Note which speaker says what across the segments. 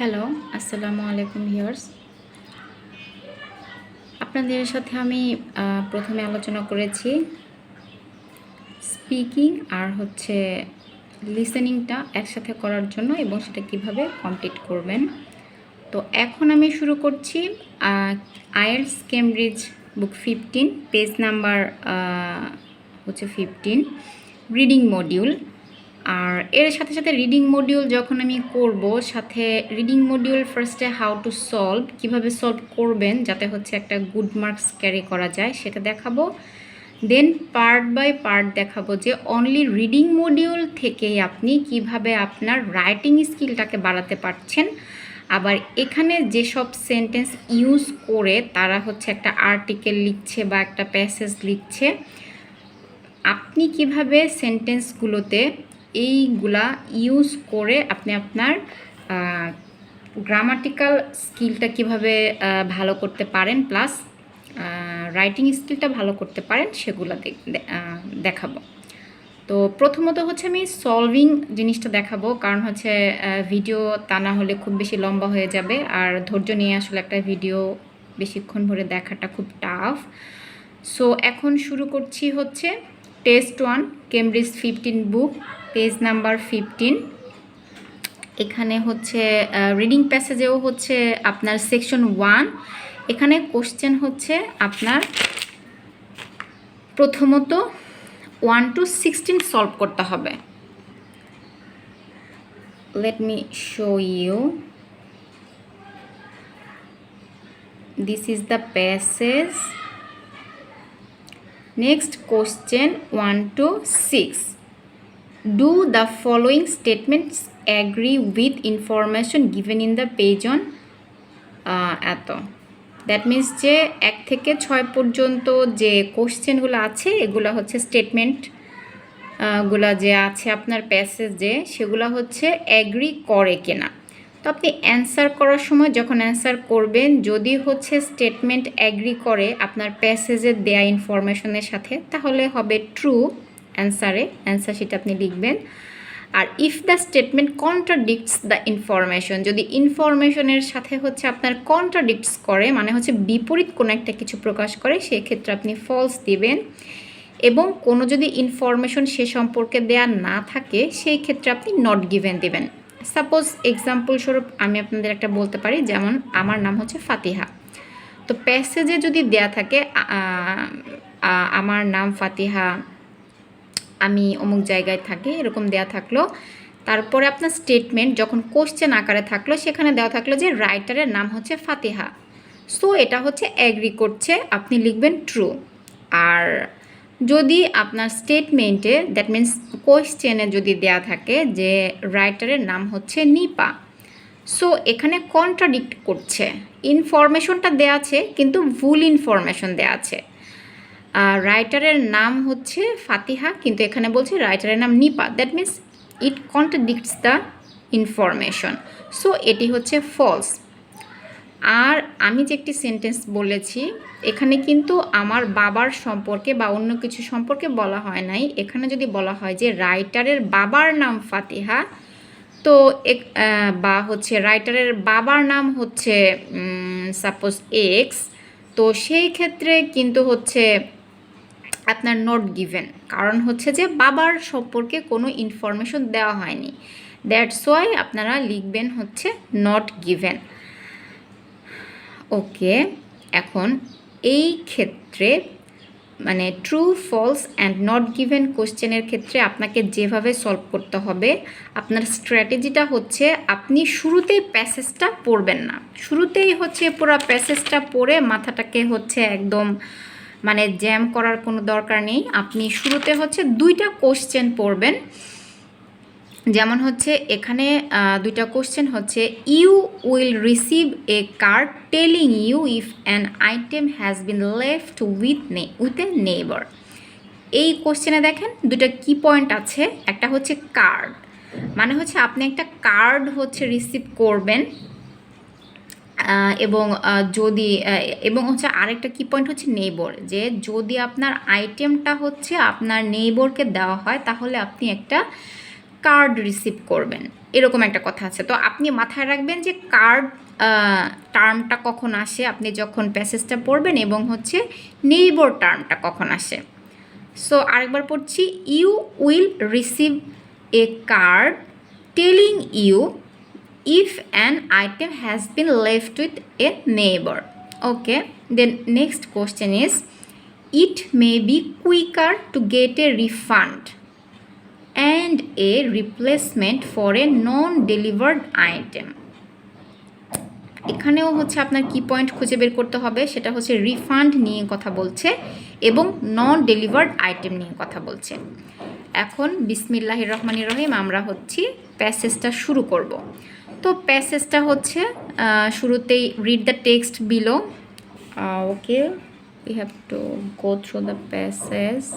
Speaker 1: Hello, আসসালামু আলাইকুম viewers. আপনাদের সাথে আমি প্রথমে আলোচনা করেছি স্পিকিং আর লিসেনিংটা একসাথে করার জন্য এবং সেটা কিভাবে কমপ্লিট করবেন। তো এখন আমি শুরু করছি আইএলটিএস কেমব্রিজ বুক 15 পেজ নাম্বার 15 রিডিং মডিউল। আর এর সাথে সাথে রিডিং মডিউল যখন আমি করব, সাথে রিডিং মডিউল ফার্স্টে হাউ টু সলভ, কিভাবে সলভ করবেন যাতে একটা গুড মার্কস ক্যারি করা যায় সেটা দেখাবো। দেন পার্ট বাই পার্ট দেখাবো যে অনলি রিডিং মডিউল থেকেই আপনি কিভাবে আপনার রাইটিং স্কিলটাকে বাড়াতে পারছেন। আবার এখানে যেসব সেন্টেন্স ইউজ করে তারা একটা আর্টিকেল লিখছে বা একটা প্যাসেজ লিখছে, আপনি কিভাবে সেন্টেন্সগুলোতে এইগুলা ইউজ করে আপনি আপনার গ্রামাটিক্যাল স্কিলটা কিভাবে ভালো করতে পারেন, প্লাস রাইটিং স্কিলটা ভালো করতে পারেন সেগুলো দেখাবো। তো প্রথমত আমি সলভিং জিনিসটা দেখাবো, কারণ ভিডিও তা না হলে খুব বেশি লম্বা হয়ে যাবে, আর ধৈর্য নিয়ে আসলে একটা ভিডিও বেশিক্ষণ ধরে দেখাটা খুব টাফ। সো এখন শুরু করছি টেস্ট 1 কেমব্রিজ 15 বুক পেজ নাম্বার 15। এখানে রিডিং প্যাসেজেও আপনার সেকশন 1। এখানে কোশ্চেন আপনার প্রথমত 1 to 16 সলভ করতে হবে। Let me show you, this is the passage. Next question 1 to 6, do the following statements agree with information given in the page on এত। That means যে 1 থেকে 6 পর্যন্ত যে কোশ্চেনগুলো আছে এগুলো স্টেটমেন্ট গুলা যে আছে আপনার প্যাসেজে, সেগুলো অ্যাগ্রি করে কিনা। তো আপনি অ্যান্সার করার সময় যখন অ্যান্সার করবেন, যদি স্টেটমেন্ট অ্যাগ্রি করে আপনার প্যাসেজের দেয়া ইনফরমেশনের সাথে, তাহলে হবে ট্রু অ্যান্সার শিটে আপনি লিখবেন। আর if the statement contradicts the information, যদি ইনফরমেশনের সাথে আপনার কন্ট্রাডিক্টস করে, মানে বিপরীত কোনো একটা কিছু প্রকাশ করে, সেক্ষেত্রে আপনি ফলস দিবেন। এবং কোনো যদি ইনফরমেশন সে সম্পর্কে দেয়া না থাকে, সেই ক্ষেত্রে আপনি নট গিভেন দেবেন। সাপোজ এক্সাম্পল স্বরূপ আমি আপনাদের একটা বলতে পারি, যেমন আমার নাম ফাতিহা। তো প্যাসেজে যদি দেয়া থাকে আমার নাম ফাতিহা, আমি অমুক জায়গায় থাকি, এরকম দেয়া থাকলো, তারপরে আপনার স্টেটমেন্ট যখন কোশ্চেন আকারে থাকলো, সেখানে দেওয়া থাকলো যে রাইটারের নাম ফাতিহা। সো এটা অ্যাগ্রি করছে, আপনি লিখবেন ট্রু। আর যদি আপনার স্টেটমেন্টে, দ্যাট মিন্স কোশ্চেনে যদি দেয়া থাকে যে রাইটারের নাম নিপা, সো এখানে কন্ট্রাডিক্ট করছে, ইনফরমেশনটা দেয়া আছে কিন্তু ভুল ইনফরমেশন দেয়া আছে। রাইটারের নাম ফাতিহা, কিন্তু এখানে বলছে রাইটারের নাম নিপা, that means it contradicts the information. So এটি ফলস। আর আমি যে একটি সেন্টেন্স বলেছি, এখানে কিন্তু আমার বাবার সম্পর্কে বা অন্য কিছু সম্পর্কে বলা হয় নাই। এখানে যদি বলা হয় যে রাইটারের বাবার নাম ফাতিহা, তো বা রাইটারের বাবার নাম সাপোজ এক্স, তো সেই ক্ষেত্রে কিন্তু আপনার নট গিভেন, কারণ যে বাবার সম্পর্কে কোনো ইনফরমেশন দেওয়া হয়নি। দ্যাটস ওয়াই আপনারা লিখবেন নট গিভেন। ওকে, এখন এই ক্ষেত্রে মানে true, false and not given কোশ্চেনের ক্ষেত্রে আপনাকে যেভাবে সলভ করতে হবে, আপনার স্ট্র্যাটেজিটা আপনি শুরুতেই প্যাসেজটা পড়বেন না। শুরুতেই পুরো প্যাসেজটা পড়ে মাথাটাকে একদম মানে জ্যাম করার কোনো দরকার নেই। আপনি শুরুতে 2টা কোশ্চেন পড়বেন। যেমন এখানে 2টা question you will receive a card telling you if an item has been left with a neighbour. এই কোশ্চেনে দেখেন 2টা কি পয়েন্ট আছে। একটা কার্ড, মানে আপনি একটা কার্ড রিসিভ করবেন, এবং যদি এবং আরেকটা কি পয়েন্ট নেইবার, যে যদি আপনার আইটেমটা আপনার নেইবারকে দেওয়া হয়, তাহলে আপনি একটা কার্ড রিসিভ করবেন, এরকম একটা কথা আছে। তো আপনি মাথায় রাখবেন যে কার্ড টার্মটা কখন আসে আপনি যখন প্যাসেজটা পড়বেন, এবং হচ্ছে নেইবার টার্মটা কখন আসে। সো আরেকবার পড়ছি, you will receive a card telling you if an item has been left with a neighbor. Okay, then next question is, it may be quicker to get a refund and a replacement for a non-delivered item. এখানেও হচ্ছে আপনার কি point খুঁজে বের করতে হবে, সেটা হচ্ছে রিফান্ড নিয়ে কথা বলছে এবং নন ডেলিভার্ড আইটেম নিয়ে কথা বলছে। এখন বিসমিল্লাহির রহমানির রহিম আমরা হচ্ছে প্যাসেজটা শুরু করব। তো প্যাসেজটা হচ্ছে শুরুতেই read the text below. Okay, we have to go through the passage.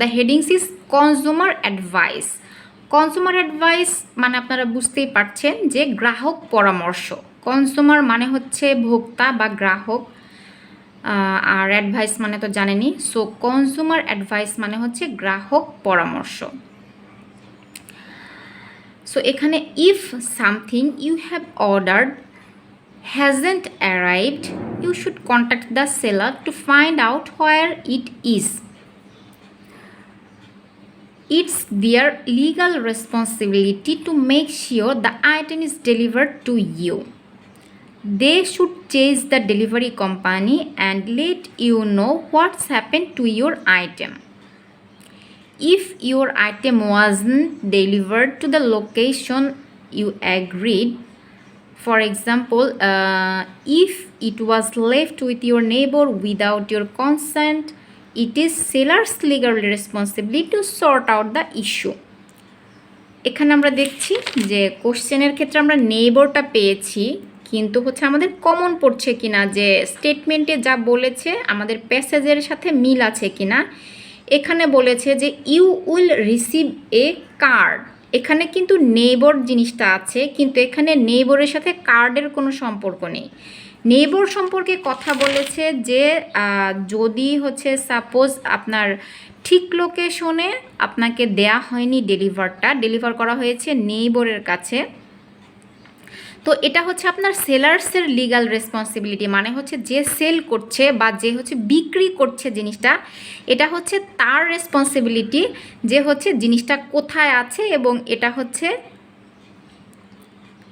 Speaker 1: The headings is consumer advice. Consumer advice মানে আপনারা বুঝতেই পারছেন যে গ্রাহক পরামর্শ। কনজিউমার মানে হচ্ছে ভোক্তা বা গ্রাহক, আর অ্যাডভাইস মানে তো জানেনই। সো কনজিউমার অ্যাডভাইস মানে হচ্ছে গ্রাহক পরামর্শ। সো এখানে if something you have ordered hasn't arrived, you should contact the seller to find out where it is. It's their legal responsibility to make sure the item is delivered to you. They should chase the delivery company and let you know what's happened to your item. If your item wasn't delivered to the location you agreed, for example, if it was left with your neighbor without your consent, it is seller's legal responsibility to sort out the issue. এখানে আমরা দেখছি যে কোশ্চেনের ক্ষেত্রে আমরা নেইবরটা পেয়েছি, কিন্তু হচ্ছে আমাদের কমন পড়ছে কিনা, যে স্টেটমেন্টে যা বলেছে আমাদের প্যাসেজের সাথে মিল আছে কিনা। এখানে বলেছে যে you will receive a card, এখানে কিন্তু নেইবর জিনিসটা আছে, কিন্তু এখানে নেইবরের সাথে কার্ডের কোনো সম্পর্ক নেই। নেইবর সম্পর্কে কথা বলেছে যে যদি হচ্ছে সাপোজ আপনার ঠিক লোকেশনে আপনাকে দেয়া হয়নি, ডেলিভার করা হয়েছে নেইবরের কাছে, তো এটা হচ্ছে আপনার সেলার্সের লিগ্যাল রেসপন্সিবিলিটি, মানে হচ্ছে যে সেল করছে বা যে হচ্ছে বিক্রি করছে জিনিসটা, এটা হচ্ছে তার রেসপন্সিবিলিটি যে হচ্ছে জিনিসটা কোথায় আছে, এবং এটা হচ্ছে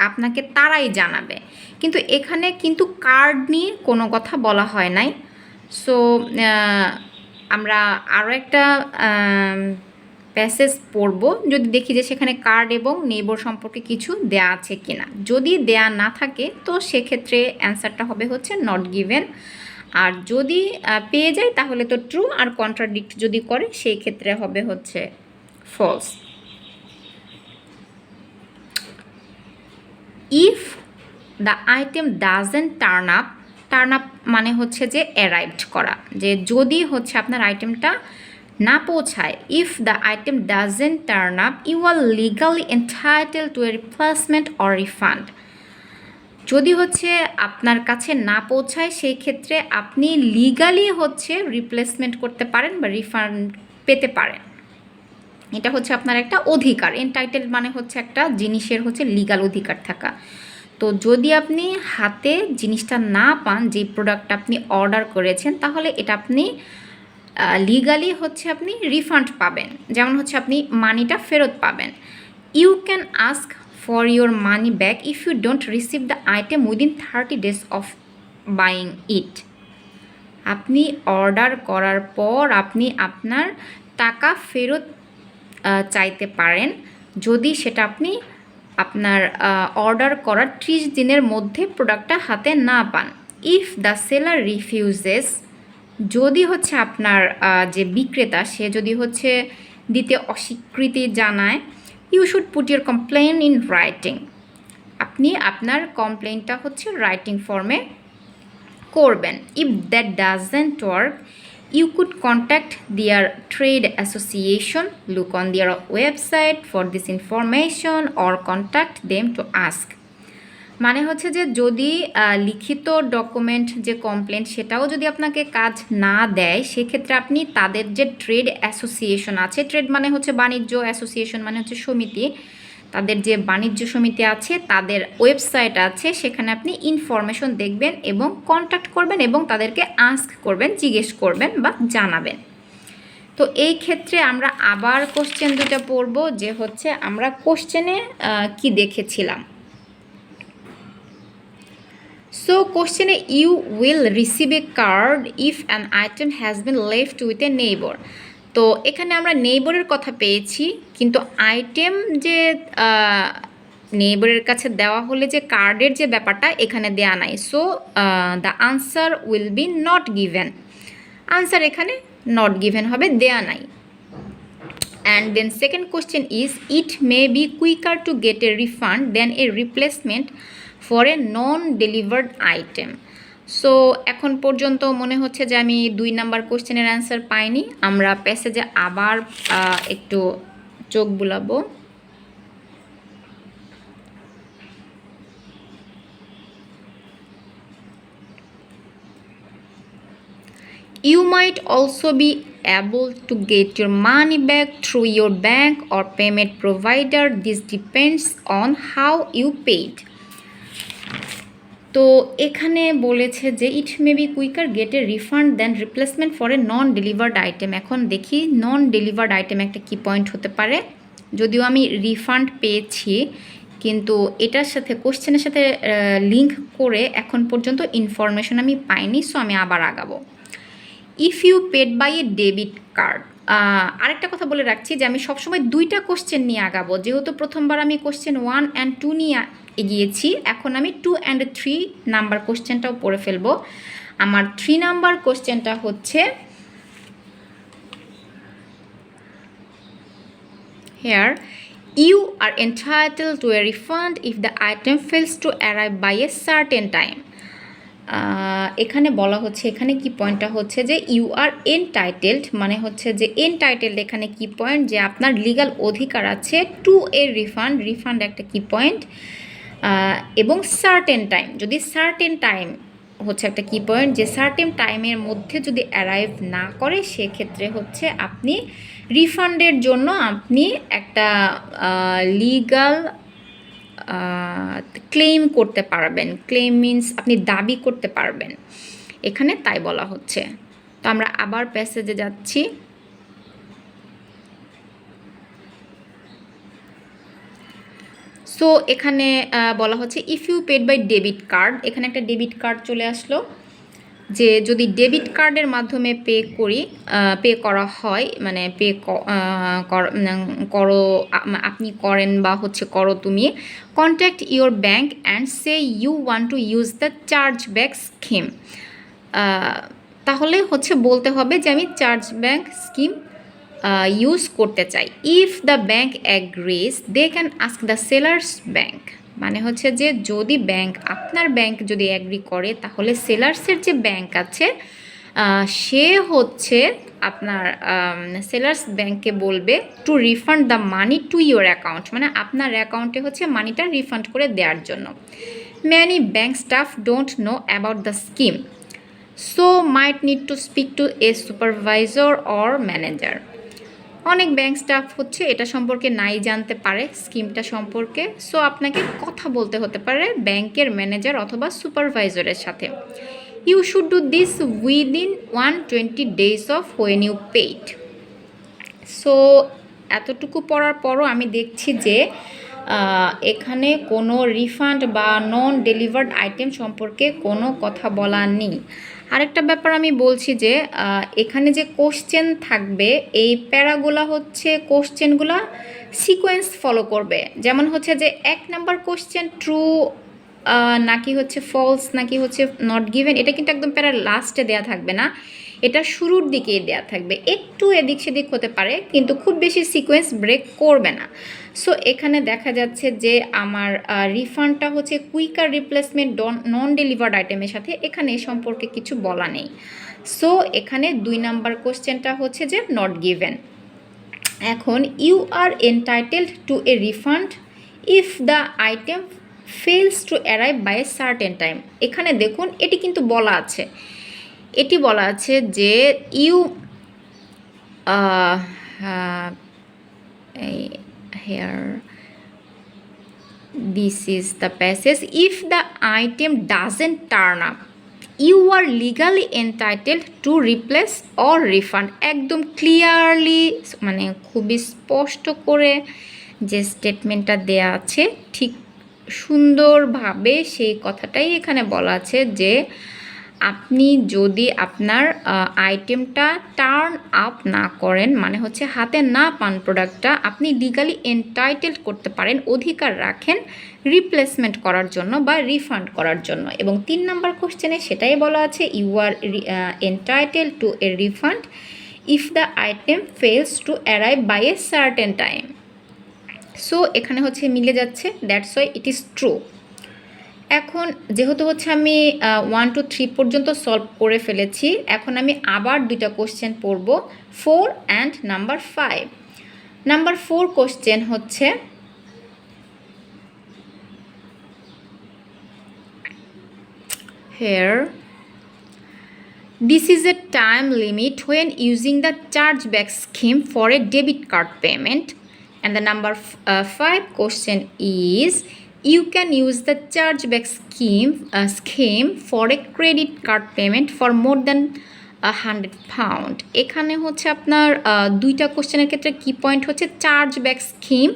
Speaker 1: আপনাকে তারাই জানাবে। কিন্তু এখানে কিন্তু কার্ড নিয়ে কোনো কথা বলা হয় নাই। সো আমরা আরও একটা প্যাসেজ পড়ব, যদি দেখি যে সেখানে কার্ড এবং নেইবর সম্পর্কে কিছু দেয়া আছে কিনা। যদি দেয়া না থাকে তো সেক্ষেত্রে অ্যান্সারটা হবে হচ্ছে নট গিভেন, আর যদি পেয়ে যায় তাহলে তো ট্রু, আর কন্ট্রাডিক্ট যদি করে সেই ক্ষেত্রে হবে হচ্ছে false. If the item doesn't turn up মানে হচ্ছে যে অ্যারাইভড করা, যে যদি হচ্ছে আপনার আইটেমটা না পৌঁছায়, if the item doesn't turn up you are legally entitled to a replacement or refund. যদি হচ্ছে আপনার কাছে না পৌঁছায় সেই ক্ষেত্রে আপনি লিগালি হচ্ছে রিপ্লেসমেন্ট করতে পারেন বা রিফান্ড পেতে পারেন। এটা হচ্ছে আপনার একটা অধিকার। এন্টাইটেল মানে হচ্ছে একটা জিনিসের হচ্ছে লিগাল অধিকার থাকা। তো যদি আপনি হাতে জিনিসটা না পান, যে প্রোডাক্টটা আপনি অর্ডার করেছেন, তাহলে এটা আপনি লিগালি হচ্ছে আপনি রিফান্ড পাবেন, যেমন হচ্ছে আপনি মানিটা ফেরত পাবেন। You can ask for your money back if you don't receive the item within 30 days of buying it. আপনি অর্ডার করার পর আপনি আপনার টাকা ফেরত চাইতে পারেন যদি সেটা আপনি আপনার অর্ডার করার 30 দিনের মধ্যে প্রোডাক্টটা হাতে না পান। ইফ দ্য সেলার রিফিউজেস, যদি হচ্ছে আপনার যে বিক্রেতা সে যদি হচ্ছে দিতে অস্বীকৃতি জানায়, you should put your complain in writing. আপনি আপনার কমপ্লেনটা হচ্ছে রাইটিং ফর্মে করবেন। If that doesn't work, you could contact their trade association, look on their website for this information, or contact them to ask. মানে হচ্ছে যে যদি লিখিত ডকুমেন্ট যে কমপ্লেন্ট সেটাও যদি আপনাকে কাজ না দেয়, সেক্ষেত্রে আপনি তাদের যে ট্রেড অ্যাসোসিয়েশন আছে, ট্রেড মানে হচ্ছে বাণিজ্য, অ্যাসোসিয়েশন মানে হচ্ছে সমিতি, তাদের যে বাণিজ্য সমিতি আছে তাদের ওয়েবসাইট আছে, সেখানে আপনি ইনফরমেশন দেখবেন এবং কন্ট্যাক্ট করবেন এবং তাদেরকে আস্ক করবেন, জিজ্ঞেস করবেন বা জানাবেন। তো এই ক্ষেত্রে আমরা আবার কোশ্চেন দুটো পড়ব, যে হচ্ছে আমরা কোশ্চেনে কি দেখেছিলাম। So question A, you will receive a card if an item has been left with a neighbor. তো এখানে আমরা নেইবরের কথা পেয়েছি, কিন্তু আইটেম যে নেইবরের কাছে দেওয়া হলে যে কার্ডের যে ব্যাপারটা এখানে দেওয়া নাই। So the answer will be not given. Answer এখানে নট গিভেন হবে, দেয়া নাই। And then second question is, it may be quicker to get a refund than a replacement for a non-delivered item. So এখন পর্যন্ত মনে হচ্ছে যে আমি 2 নাম্বার কোশ্চেনের অ্যান্সার পাইনি। আমরা প্যাসেজে আবার একটু চোখ বুলাবো। You might also be able to get your money back through your bank or payment provider. This depends on how you paid. তো এখানে বলেছে যে it may be quicker get a refund than replacement for a non delivered item. এখন দেখি নন delivered item একটা কি point হতে পারে। যদিও আমি রিফান্ড পেয়েছি, কিন্তু এটার সাথে কোশ্চেনের সাথে লিঙ্ক করে এখন পর্যন্ত ইনফরমেশন আমি পাইনি। সো আমি আবার আগাবো। If you paid by a debit card. আরেকটা কথা বলে রাখছি যে আমি সবসময় 2টা কোশ্চেন নিয়ে আগাবো, যেহেতু প্রথমবার আমি কোশ্চেন 1 and 2 নিয়ে এগিয়েছি, এখন আমি 2 and 3 নাম্বার কোশ্চেনটাও পড়ে ফেলবো। আমার 3 নাম্বার কোশ্চেনটা হচ্ছে here, you are entitled to a refund if the item fails to arrive by a certain time. এখানে বলা হচ্ছে, এখানে কি পয়েন্টটা হচ্ছে যে ইউ আর এনটাইটেলড, মানে হচ্ছে যে এনটাইটেলড এখানে কি পয়েন্ট, যে আপনার লিগাল অধিকার আছে টু এ রিফান্ড, রিফান্ড একটা কি পয়েন্ট, এবং সার্টেন টাইম, যদি সার্টেন টাইম হচ্ছে একটা কি পয়েন্ট, যে সার্টেন টাইমের মধ্যে যদি অ্যারাইভ না করে সেক্ষেত্রে হচ্ছে আপনি রিফান্ডের জন্য আপনি একটা লিগাল ক্লেম করতে পারবেন। ক্লেম মিনস আপনি দাবি করতে পারবেন, এখানে তাই বলা হচ্ছে। তো আমরা আবার প্যাসেজে যাচ্ছি। সো এখানে বলা হচ্ছে if you paid by debit card, এখানে একটা ডেবিট কার্ড চলে আসলো, যে যদি ডেবিট কার্ডের মাধ্যমে পে করা হয়, মানে পে করো আপনি করেন বা হচ্ছে করো তুমি, contact your bank and say you want to use the chargeback scheme. তাহলে হচ্ছে বলতে হবে যে আমি চার্জ ব্যাক স্কিম ইউজ করতে চাই। If the bank agrees they can ask the seller's bank, মানে হচ্ছে যে যদি আপনার ব্যাংক যদি অ্যাগ্রি করে, তাহলে সেলার্সের যে ব্যাংক আছে সে হচ্ছে আপনার সেলার্স ব্যাংককে বলবে to refund the money to your account, মানে আপনার অ্যাকাউন্টে হচ্ছে মানিটা রিফান্ড করে দেওয়ার জন্য। Many bank staff don't know about the scheme, so might need to speak to a supervisor or manager. অনেক ব্যাংক স্টাফ হচ্ছে এটা সম্পর্কে নাই জানতে পারে, স্কিমটা সম্পর্কে। সো আপনাকে কথা বলতে হতে পারে ব্যাংকের ম্যানেজার অথবা সুপারভাইজারের সাথে। You should do this within 120 days of when you paid. So এতটুকু পড়ার পরও আমি দেখছি যে এখানে কোনো রিফান্ড বা নন ডেলিভার্ড আইটেম সম্পর্কে কোনো কথা বলা নেই। আরেকটা ব্যাপার আমি বলছি যে এখানে যে কোশ্চেন থাকবে, এই প্যারাগুলা হচ্ছে কোশ্চেনগুলা সিকোয়েন্স ফলো করবে। যেমন হচ্ছে যে 1 নাম্বার কোশ্চেন ট্রু নাকি হচ্ছে ফলস নাকি হচ্ছে নট গিভেন, এটা কিন্তু একদম প্যারা লাস্টে দেয়া থাকবে না, এটা শুরুর দিকেই দেয়া থাকবে। একটু এদিক সেদিক হতে পারে, কিন্তু খুব বেশি সিকোয়েন্স ব্রেক করবে না। সো এখানে দেখা যাচ্ছে যে আমার রিফান্ডটা হচ্ছে কুইকার রিপ্লেসমেন্ট নন ডেলিভার্ড আইটেমের সাথে, এখানে এ সম্পর্কে কিছু বলা নেই। সো এখানে 2 নাম্বার কোশ্চেনটা হচ্ছে যে নট গিভেন। এখন you are entitled to a refund if the item fails to arrive by a certain time. এখানে দেখুন এটি কিন্তু বলা আছে, এটি বলা আছে যে you here this is the passage, if the item doesn't turn up you are legally entitled to replace or refund। একদম ক্লিয়ারলি মানে খুবই স্পষ্ট করে যে স্টেটমেন্টটা দেয়া আছে ঠিক সুন্দরভাবে সেই কথাটাই এখানে বলা আছে যে আপনি যদি আপনার আইটেমটা টার্ন আপ না করেন, মানে হচ্ছে হাতে না পান প্রোডাক্টটা, আপনি লিগালি এন্টাইটেলড করতে পারেন, অধিকার রাখেন রিপ্লেসমেন্ট করার জন্য বা রিফান্ড করার জন্য। এবং 3 নাম্বার কোশ্চেনে সেটাই বলা আছে, you are entitle to a refund if the item fails to arrive by a certain time. So এখানে হচ্ছে মিলে যাচ্ছে, that's why it is true. এখন যেহেতু হচ্ছে আমি 1 to 3 পর্যন্ত সলভ করে ফেলেছি, এখন আমি আবার 2টা কোশ্চেন পড়ব, 4 অ্যান্ড নাম্বার 5। নাম্বার 4 কোশ্চেন হচ্ছে here this is a time limit when using the chargeback scheme for a debit card payment, and the number 5 question is you can use the chargeback scheme for a credit card payment for more than £100। এখানে হচ্ছে আপনার 2টা কোশ্চেনের ক্ষেত্রে কি point হচ্ছে chargeback scheme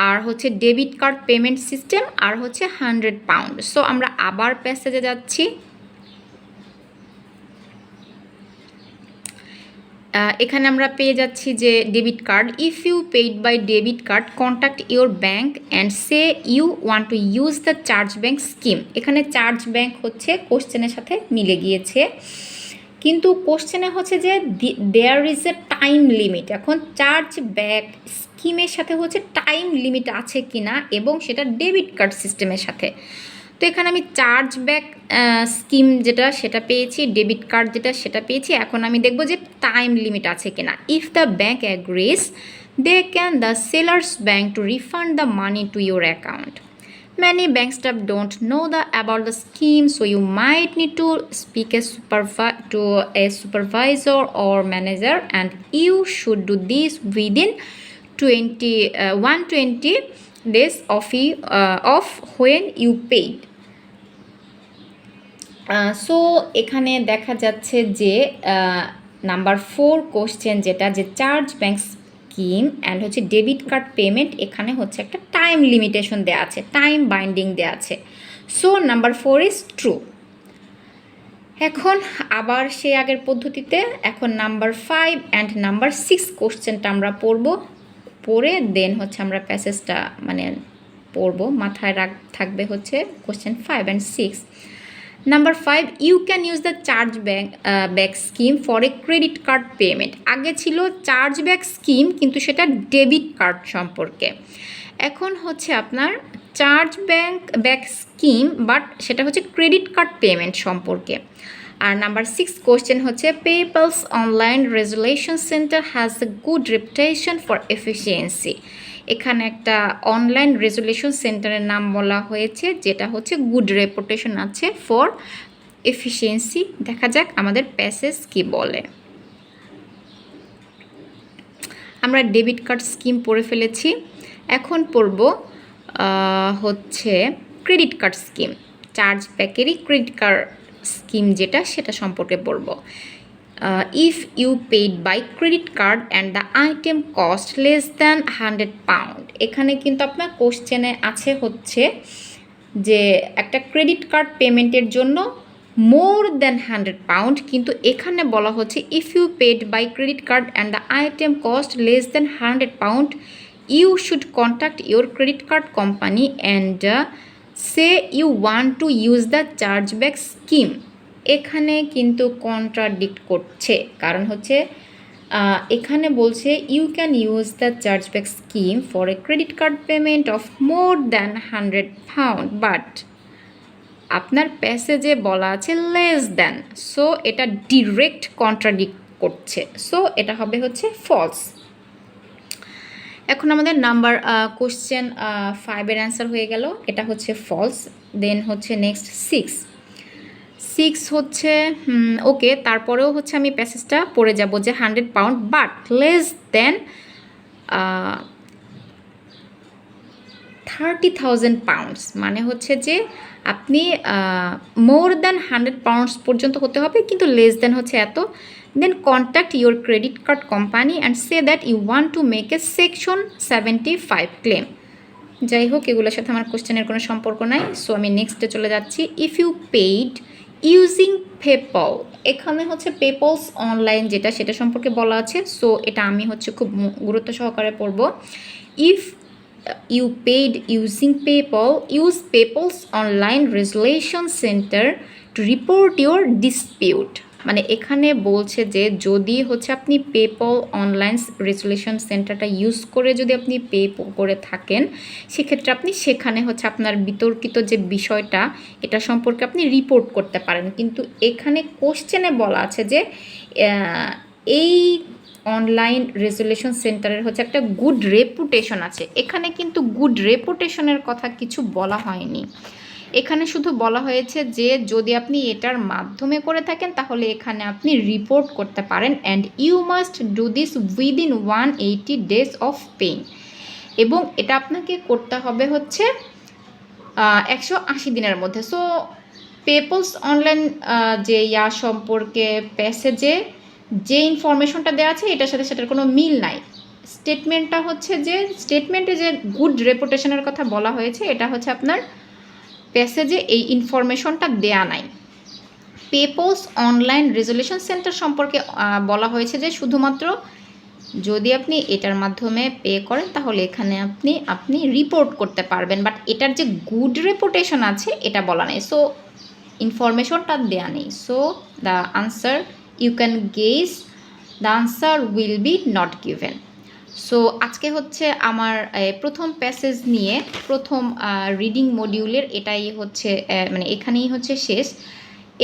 Speaker 1: আর হচ্ছে debit card payment system আর হচ্ছে £100। সো আমরা আবার প্যাসেজে যাচ্ছি। এখানে আমরা পেয়ে যাচ্ছি যে debit card, if you paid by debit card contact your bank and say you want to use the charge bank scheme. এখানে চার্জ ব্যাঙ্ক হচ্ছে কোশ্চেনের সাথে মিলে গিয়েছে, কিন্তু কোশ্চেনে হচ্ছে যে there is a time limit. এখন চার্জ ব্যাক স্কিমের সাথে হচ্ছে টাইম লিমিট আছে কি না, এবং সেটা ডেবিট কার্ড সিস্টেমের সাথে। তো এখানে আমি চার্জ ব্যাক স্কিম যেটা সেটা পেয়েছি, ডেবিট কার্ড যেটা সেটা পেয়েছি। এখন আমি দেখব যে টাইম লিমিট আছে কিনা। If the bank agrees they can the seller's bank to refund the money to your account. Many bank staff don't know about the scheme, so you might need to speak to a supervisor or manager, and you should do this within 120 days of when you paid। So এখানে দেখা যাচ্ছে যে number 4 question যেটা যে charge bank scheme and হচ্ছে debit card payment, এখানে হচ্ছে একটা টাইম লিমিটেশন দেওয়া আছে, টাইম বাইন্ডিং দেওয়া আছে। So number 4 is true. এখন আবার সেই আগের পদ্ধতিতে এখন নাম্বার 5 অ্যান্ড নাম্বার 6 কোশ্চেনটা আমরা পড়ে দেন হচ্ছে আমরা প্যাসেজটা মানে পড়বো, মাথায় থাকবে হচ্ছে question 5 and 6। Number 5, you can use the chargeback scheme for a credit card payment. আগে ছিল চার্জ ব্যাক স্কিম, কিন্তু সেটা ডেবিট কার্ড সম্পর্কে। এখন হচ্ছে আপনার চার্জ ব্যাক স্কিম, বাট সেটা হচ্ছে ক্রেডিট কার্ড পেমেন্ট সম্পর্কে। আর নাম্বার 6 কোশ্চেন হচ্ছে PayPal's online resolution centre has a good reputation for efficiency. এখানে একটা অনলাইন রেজুলেশন সেন্টারের নাম বলা হয়েছে, যেটা হচ্ছে গুড রেপুটেশন আছে ফর এফিসিয়েন্সি। দেখা যাক আমাদের প্যাসেজ কি বলে। আমরা ডেবিট কার্ড স্কিম পড়ে ফেলেছি, এখন পড়ব হচ্ছে ক্রেডিট কার্ড স্কিম। চার্জ ব্যাকেরই ক্রেডিট কার্ড স্কিম যেটা সেটা সম্পর্কে পড়ব। If you paid by credit card and the item cost less than £100। এখানে কিন্তু আপনার কোশ্চেনে আছে হচ্ছে যে একটা ক্রেডিট কার্ড পেমেন্টের জন্য মোর দ্যান £100, কিন্তু এখানে বলা হচ্ছে if you paid by credit card and the item cost less than £100 you should contact your credit card company and say you want to use the chargeback scheme. এখানে কিন্তু contradict করছে, কারণ হচ্ছে এখানে বলছে you can use the chargeback scheme for a credit card payment of more than £100, but আপনার প্যাসেজে বলা আছে লেস দ্যান। সো এটা ডিরেক্ট কন্ট্রাডিক্ট করছে, সো এটা হবে হচ্ছে ফলস। এখন আমাদের নাম্বার কোশ্চেন 5-এর অ্যান্সার হয়ে গেল, এটা হচ্ছে ফলস। দেন হচ্ছে নেক্সট 6 হচ্ছে ওকে, তারপরেও হচ্ছে আমি প্যাসেজটা পড়ে যাব যে 100 pound but less than 30,000 pounds, মানে হচ্ছে যে আপনি মোর দ্যান 100 পাউন্ডস পর্যন্ত হতে হবে, কিন্তু লেস দেন হচ্ছে এত। Then contact your credit card company and say that you want to make a section 75 claim. যাই হোক, এগুলোর সাথে আমার কোশ্চেনের কোনো সম্পর্ক নাই। সো আমি নেক্সটে চলে যাচ্ছি। If you paid using PayPal, এখানে হচ্ছে পেপলস অনলাইন যেটা, সেটা সম্পর্কে বলা আছে। সো এটা আমি হচ্ছে খুব গুরুত্ব সহকারে পড়ব। If you paid using PayPal, use PayPal's online resolution center to report your dispute। মানে এখানে বলছে যে যদি হচ্ছে আপনি পেপল অনলাইন রেজুলেশন সেন্টারটা ইউজ করে যদি আপনি পে করে থাকেন, সেক্ষেত্রে আপনি সেখানে হচ্ছে আপনার বিতর্কিত যে বিষয়টা এটা সম্পর্কে আপনি রিপোর্ট করতে পারেন। কিন্তু এখানে কোশ্চেনে বলা আছে যে এই অনলাইন রেজুলেশন সেন্টারের হচ্ছে একটা গুড রেপুটেশন আছে। এখানে কিন্তু গুড রেপুটেশনের কথা কিছু বলা হয়নি। এখানে শুধু বলা হয়েছে যে যদি আপনি এটার মাধ্যমে করে থাকেন তাহলে এখানে আপনি রিপোর্ট করতে পারেন, and you must do this within 180 days of paying. এবং এটা আপনাকে করতে হবে হচ্ছে 180 দিনের মধ্যে। সো পেপলস অনলাইন যে সম্পর্কে প্যাসেজে যে ইনফরমেশনটা দেওয়া আছে এটার সাথে সেটার কোনো মিল নাই। স্টেটমেন্টটা হচ্ছে যে স্টেটমেন্টে যে গুড রেপুটেশনের কথা বলা হয়েছে এটা হচ্ছে আপনার প্যাসেজে এই ইনফরমেশনটা দেয়া নাই। পেপলস অনলাইন রেজুলেশন সেন্টার সম্পর্কে বলা হয়েছে যে শুধুমাত্র যদি আপনি এটার মাধ্যমে পে করেন তাহলে এখানে আপনি রিপোর্ট করতে পারবেন, বাট এটার যে গুড রেপুটেশন আছে এটা বলা নেই। সো ইনফরমেশনটা দেয়া নেই। So the answer you can guess the answer will be not given. So আজকে হচ্ছে আমার প্রথম প্যাসেজ নিয়ে প্রথম রিডিং মডিউলের এটাই হচ্ছে মানে এখানেই হচ্ছে শেষ।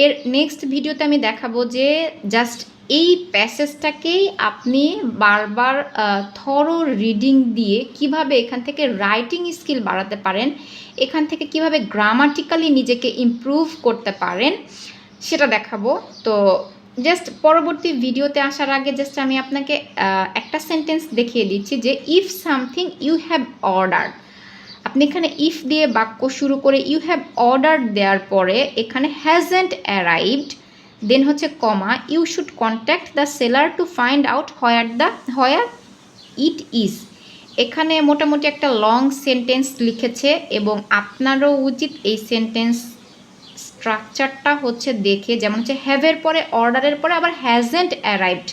Speaker 1: এর নেক্সট ভিডিওতে আমি দেখাবো যে জাস্ট এই প্যাসেজটাকেই আপনি বারবার থরো রিডিং দিয়ে কিভাবে এখান থেকে রাইটিং স্কিল বাড়াতে পারেন, এখান থেকে কিভাবে গ্রামাটিক্যালি নিজেকে ইমপ্রুভ করতে পারেন সেটা দেখাবো। তো জাস্ট পরবর্তী ভিডিওতে আসার আগে জাস্ট আমি আপনাকে একটা সেন্টেন্স দেখিয়ে দিচ্ছি যে if something you have order, আপনি এখানে ইফ দিয়ে বাক্য শুরু করে ইউ হ্যাভ অর্ডার দেওয়ার পরে এখানে হ্যাজেন্ট অ্যারাইভড, দেন হচ্ছে comma, you should contact the seller to find out where it is. এখানে মোটামুটি একটা লং সেন্টেন্স লিখেছে এবং আপনারও উচিত এই সেন্টেন্স স্ট্রাকচারটা হচ্ছে দেখে, যেমন হচ্ছে হ্যাভের পরে অর্ডারের পরে আবার হ্যাজেন্ট অ্যারাইভড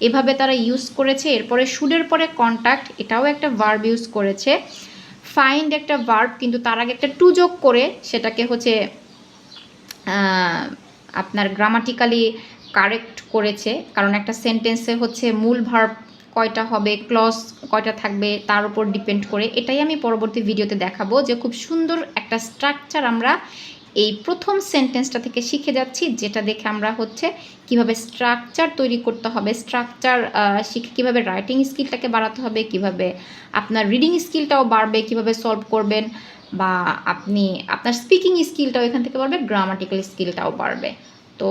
Speaker 1: এভাবে তারা ইউজ করেছে। এরপরে শুডের পরে কন্ট্যাক্ট, এটাও একটা ভার্ব ইউজ করেছে। ফাইন্ড একটা ভার্ব, কিন্তু তার আগে একটা টু যোগ করে সেটাকে হচ্ছে আপনার গ্রামাটিক্যালি কারেক্ট করেছে, কারণ একটা সেন্টেন্সে হচ্ছে মূল ভার্ব কয়টা হবে, ক্লজ কয়টা থাকবে তার উপর ডিপেন্ড করে। এটাই আমি পরবর্তী ভিডিওতে দেখাবো যে খুব সুন্দর একটা স্ট্রাকচার আমরা এই প্রথম সেন্টেন্সটা থেকে শিখে যাচ্ছি, যেটা দেখে আমরা হচ্ছে কিভাবে স্ট্রাকচার তৈরি করতে হবে, স্ট্রাকচার শিখে কীভাবে রাইটিং স্কিলটাকে বাড়াতে হবে, কিভাবে আপনার রিডিং স্কিলটাও বাড়বে, কিভাবে সলভ করবেন, বা আপনি আপনার স্পিকিং স্কিলটাও এখান থেকে বাড়বে, গ্রামাটিক্যাল স্কিলটাও বাড়বে। তো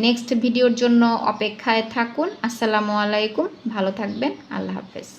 Speaker 1: নেক্সট ভিডিওর জন্য অপেক্ষায় থাকুন। আসসালামু আলাইকুম, ভালো থাকবেন, আল্লাহ হাফেজ।